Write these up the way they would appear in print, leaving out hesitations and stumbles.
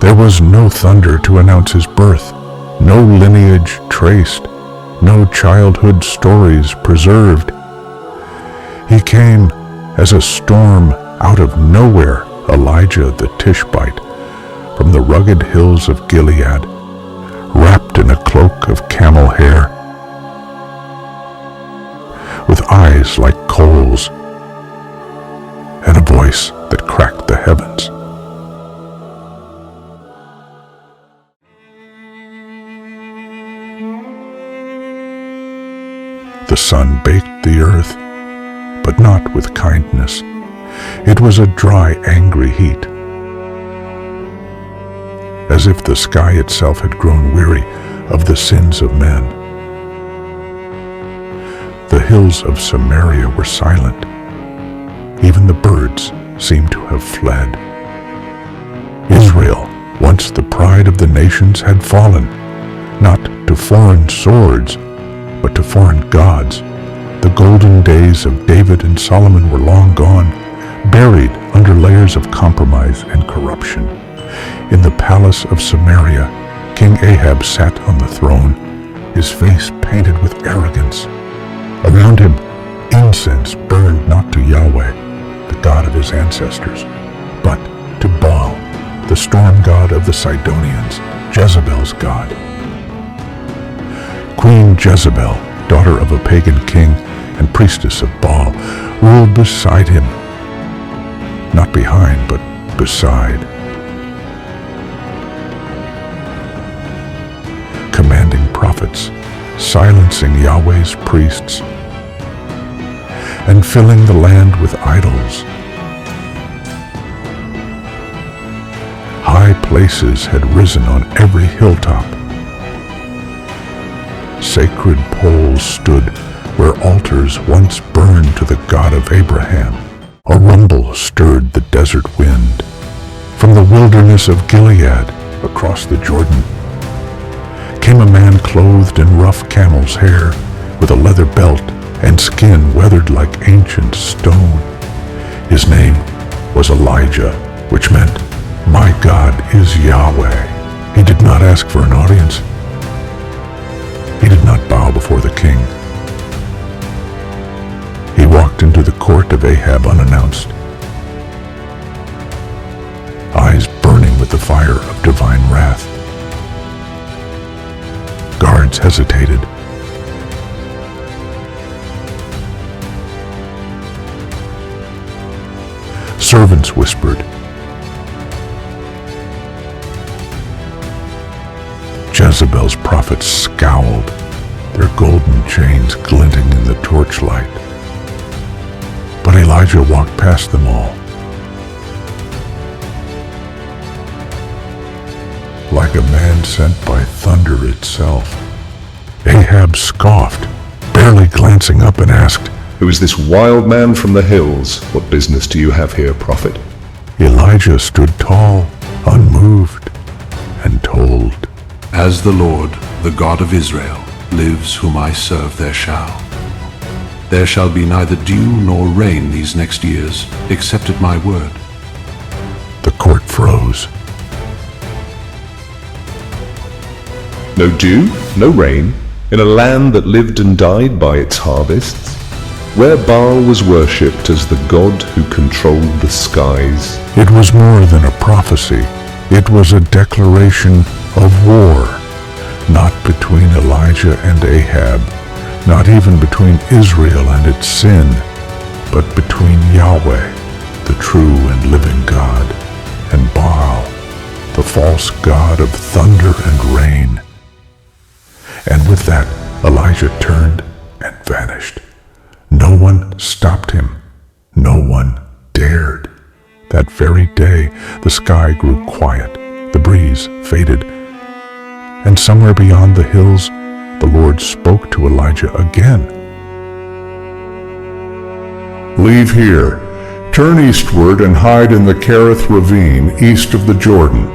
There was no thunder to announce his birth, no lineage traced, no childhood stories preserved. He came as a storm out of nowhere, Elijah the Tishbite, from the rugged hills of Gilead, wrapped in a cloak of camel hair, with eyes like coals, and a voice that cracked the heavens. The sun baked the earth, but not with kindness. It was a dry, angry heat, as if the sky itself had grown weary of the sins of men. The hills of Samaria were silent. Even the birds seemed to have fled. Israel, once the pride of the nations, had fallen, not to foreign swords, but to foreign gods. The golden days of David and Solomon were long gone, buried under layers of compromise and corruption. In the palace of Samaria, King Ahab sat on the throne, his face painted with arrogance. Around him, incense burned not to Yahweh, the God of his ancestors, but to Baal, the storm god of the Sidonians, Jezebel's god. Queen Jezebel, daughter of a pagan king and priestess of Baal, ruled beside him, not behind, but beside, commanding prophets, silencing Yahweh's priests, and filling the land with idols. High places had risen on every hilltop. Sacred poles stood where altars once burned to the God of Abraham. A rumble stirred the desert wind. From the wilderness of Gilead, across the Jordan, came a man clothed in rough camel's hair, with a leather belt and skin weathered like ancient stone. His name was Elijah, which meant, "My God is Yahweh." He did not ask for an audience. He did not bow before the king. He walked into the court of Ahab unannounced, eyes burning with the fire of divine wrath. Guards hesitated. Servants whispered. Jezebel's prophets scowled, their golden chains glinting in the torchlight. But Elijah walked past them all. Like a man sent by thunder itself. Ahab scoffed, barely glancing up, and asked, "Who is this wild man from the hills? What business do you have here, prophet?" Elijah stood tall, unmoved, and told, "As the Lord, the God of Israel, lives whom I serve, there shall be neither dew nor rain these next years, except at my word." The court froze. No dew, no rain, in a land that lived and died by its harvests, where Baal was worshipped as the god who controlled the skies. It was more than a prophecy. It was a declaration of war, not between Elijah and Ahab, not even between Israel and its sin, but between Yahweh, the true and living God, and Baal, the false god of thunder and rain. And with that, Elijah turned and vanished. No one stopped him. No one dared. That very day, the sky grew quiet, the breeze faded, and somewhere beyond the hills, the Lord spoke to Elijah again. "Leave here, turn eastward and hide in the Cherith ravine east of the Jordan.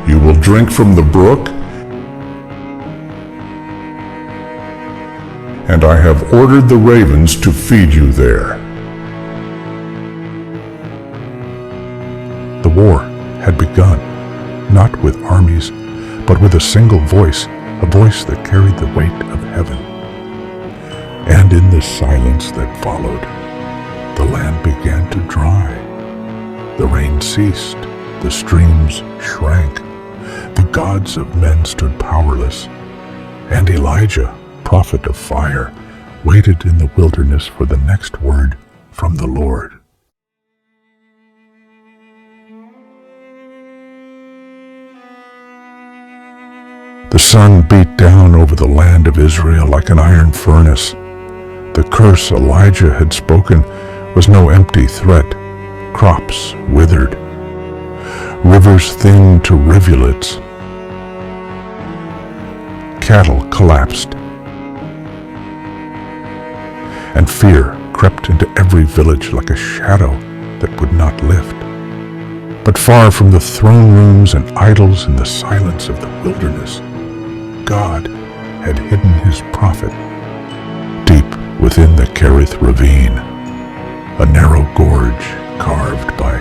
You will drink from the brook, and I have ordered the ravens to feed you there." war had begun, not with armies, but with a single voice, a voice that carried the weight of heaven. And in the silence that followed, the land began to dry. The rain ceased, the streams shrank, the gods of men stood powerless, and Elijah, prophet of fire, waited in the wilderness for the next word from the Lord. The sun beat down over the land of Israel like an iron furnace. The curse Elijah had spoken was no empty threat. Crops withered. Rivers thinned to rivulets. Cattle collapsed. And fear crept into every village like a shadow that would not lift. But far from the throne rooms and idols in the silence of the wilderness, God had hidden his prophet deep within the Chariot ravine, a narrow gorge carved by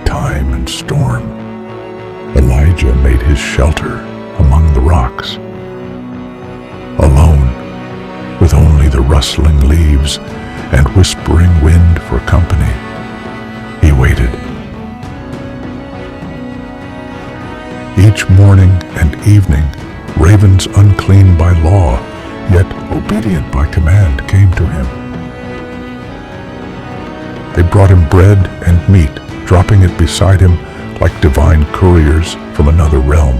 time and storm. Elijah made his shelter among the rocks, alone, with only the rustling leaves and whispering wind for company. He waited. Each morning and evening, ravens unclean by law, yet obedient by command, came to him. They brought him bread and meat, dropping it beside him like divine couriers from another realm.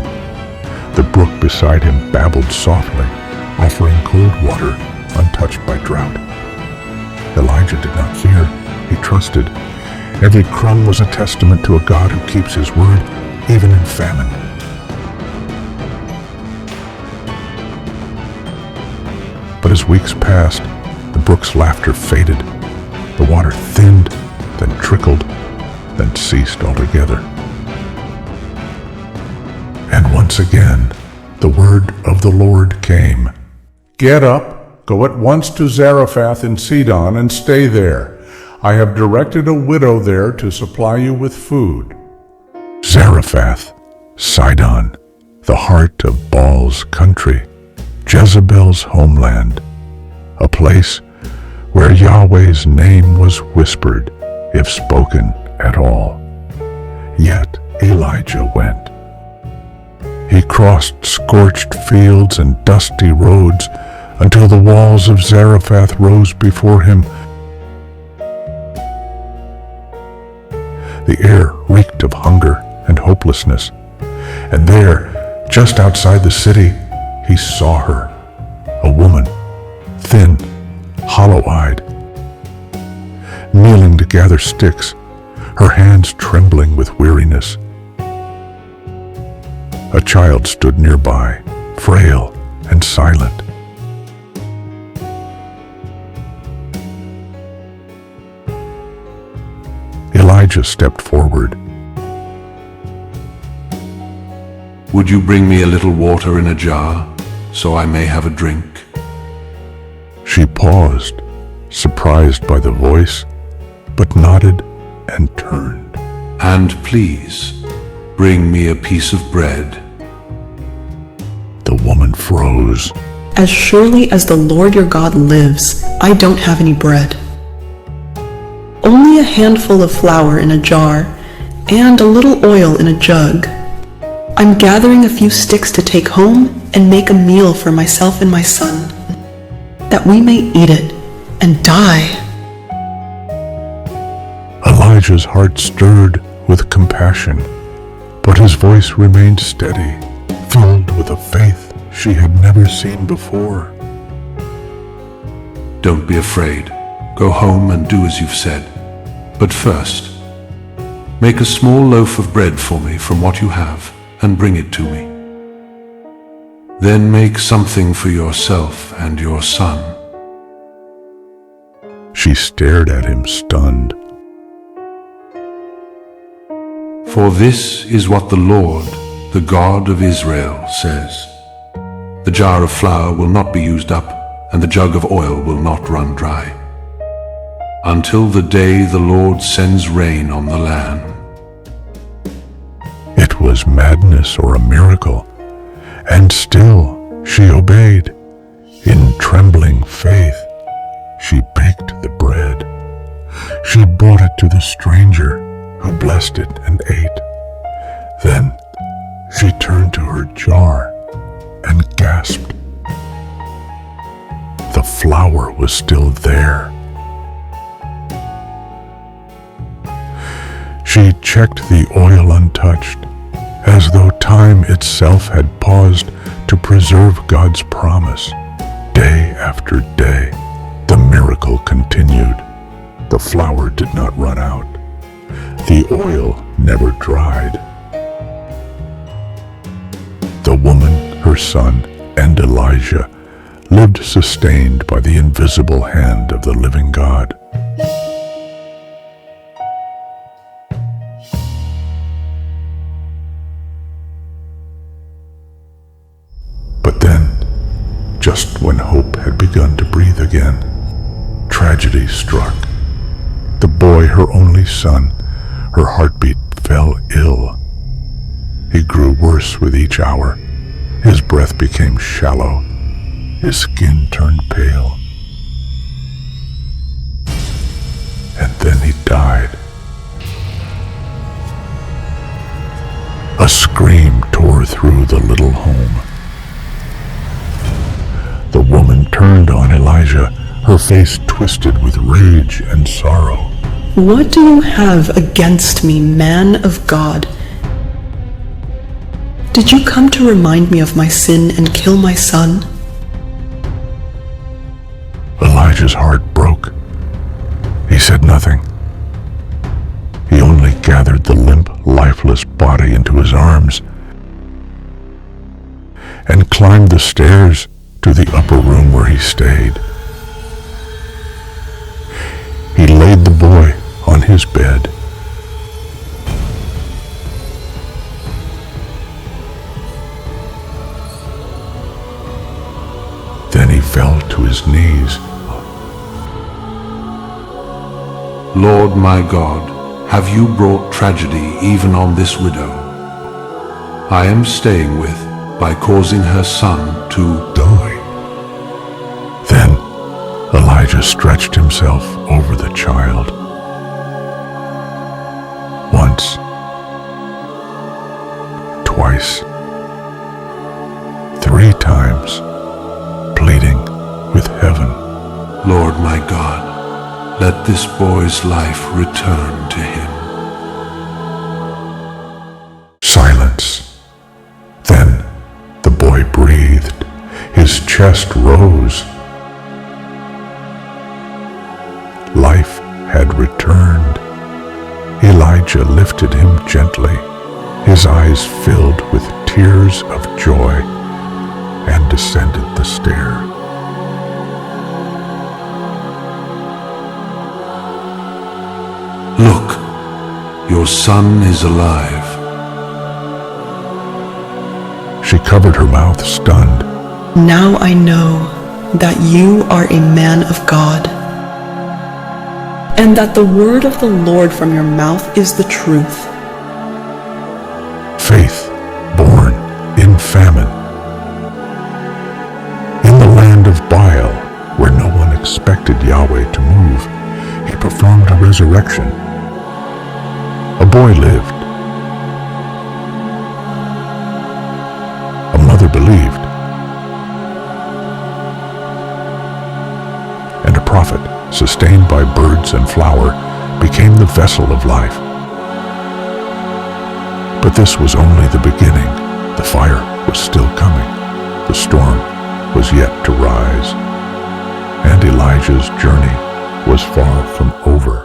The brook beside him babbled softly, offering cold water untouched by drought. Elijah did not fear, he trusted. Every crumb was a testament to a God who keeps his word, even in famine. But as weeks passed, the brook's laughter faded. The water thinned, then trickled, then ceased altogether. And once again, the word of the Lord came. Get up, go at once to Zarephath in Sidon and stay there. I have directed a widow there to supply you with food. Zarephath, Sidon, the heart of Baal's country, Jezebel's homeland, a place where Yahweh's name was whispered, if spoken at all. Yet Elijah went. He crossed scorched fields and dusty roads until the walls of Zarephath rose before him. The air reeked of hunger and hopelessness, and there, just outside the city, he saw her, a woman, thin, hollow-eyed, kneeling to gather sticks, her hands trembling with weariness. A child stood nearby, frail and silent. Elijah stepped forward. Would you bring me a little water in a jar, so I may have a drink? She paused, surprised by the voice, but nodded and turned. And please, bring me a piece of bread. The woman froze. As surely as the Lord your God lives, I don't have any bread. Only a handful of flour in a jar and a little oil in a jug. I'm gathering a few sticks to take home and make a meal for myself and my son, that we may eat it and die. Elijah's heart stirred with compassion, but his voice remained steady, filled with a faith she had never seen before. Don't be afraid. Go home and do as you've said. But first, make a small loaf of bread for me from what you have and bring it to me. Then make something for yourself and your son. She stared at him, stunned. For this is what the Lord, the God of Israel, says. The jar of flour will not be used up, and the jug of oil will not run dry, until the day the Lord sends rain on the land. was madness or a miracle, and still she obeyed. In trembling faith, she baked the bread. She brought it to the stranger, who blessed it and ate. Then she turned to her jar and gasped. The flour was still there. She checked the oil untouched, as though time itself had paused to preserve God's promise. Day after day, the miracle continued. The flour did not run out. The oil never dried. The woman, her son, and Elijah lived sustained by the invisible hand of the living God. But then, just when hope had begun to breathe again, tragedy struck. The boy, her only son, her heartbeat fell ill. He grew worse with each hour. His breath became shallow. His skin turned pale. And then he died. A scream tore through the little home. The woman turned on Elijah, her face twisted with rage and sorrow. What do you have against me, man of God? Did you come to remind me of my sin and kill my son? Elijah's heart broke. He said nothing. He only gathered the limp, lifeless body into his arms and climbed the stairs to the upper room where he stayed. He laid the boy on his bed. Then he fell to his knees. Lord my God, have you brought tragedy even on this widow I am staying with by causing her son to Die. Then Elijah stretched himself over the child. Once, twice, 3 times, pleading with heaven. Lord my God, let this boy's life return to him. Silence. Then the boy breathed. His chest rose. Life had returned. Elijah lifted him gently, his eyes filled with tears of joy, and descended the stair. Look, your son is alive. She covered her mouth, stunned. Now I know that you are a man of God, and that the word of the Lord from your mouth is the truth. Faith born in famine. In the land of Baal, where no one expected Yahweh to move, he performed a resurrection. A boy lived. A mother believed. And a prophet, sustained by birds and flour, became the vessel of life. But this was only the beginning. The fire was still coming. The storm was yet to rise. And Elijah's journey was far from over.